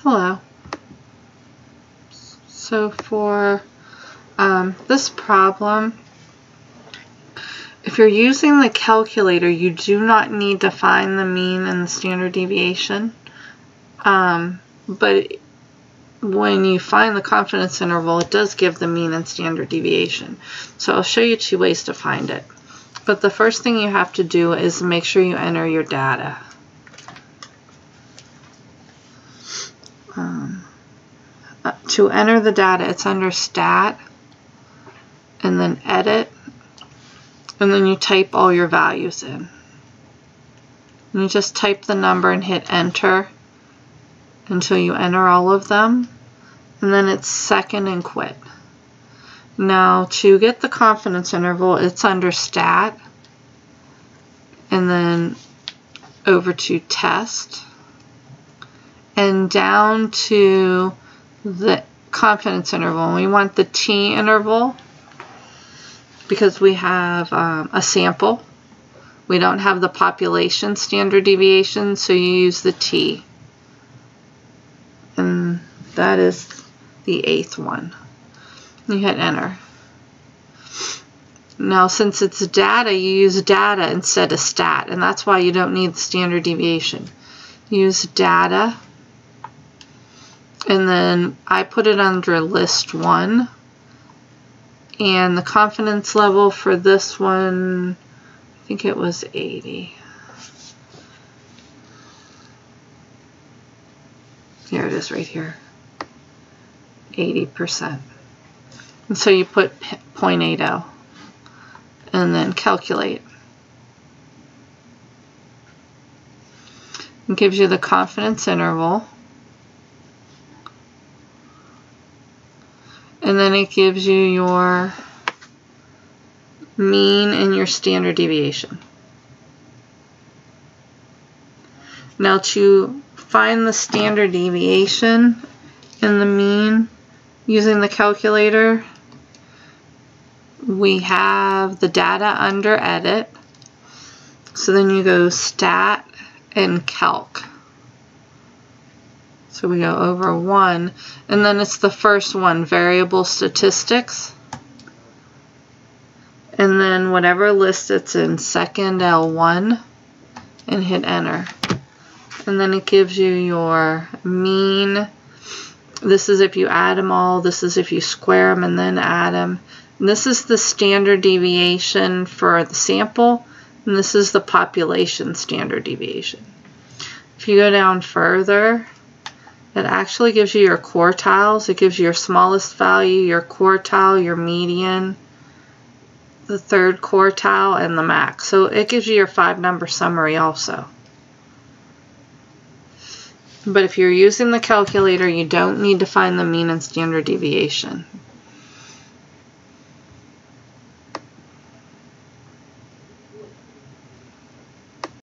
Hello. So for this problem, if you're using the calculator, you do not need to find the mean and the standard deviation. But when you find the confidence interval, it does give the mean and standard deviation. So I'll show you two ways to find it. But the first thing you have to do is make sure you enter your data. To enter the data, it's under Stat, and then Edit, and then you type all your values in. And you just type the number and hit Enter until you enter all of them, and then it's second and quit. Now to get the confidence interval, it's under Stat, and then over to Test, and down to the confidence interval. We want the T interval because we have a sample. We don't have the population standard deviation, so you use the T. And that is the 8th one. You hit Enter. Now since it's data, you use data instead of stat, and that's why you don't need the standard deviation. Use data, and then I put it under list 1, and the confidence level for this one, I think it was 80. Here it is right here, 80%. And so you put 0.80 and then calculate. It gives you the confidence interval, and then it gives you your mean and your standard deviation. Now to find the standard deviation and the mean using the calculator, we have the data under Edit, so then you go Stat and Calc. So we go over 1, and then it's the first one, Variable Statistics, and then whatever list it's in, second L1, and hit Enter. And then it gives you your mean. This is if you add them all, this is if you square them and then add them. And this is the standard deviation for the sample, and this is the population standard deviation. If you go down further, it actually gives you your quartiles. It gives you your smallest value, your quartile, your median, the third quartile, and the max. So it gives you your 5-number summary also. But if you're using the calculator, you don't need to find the mean and standard deviation.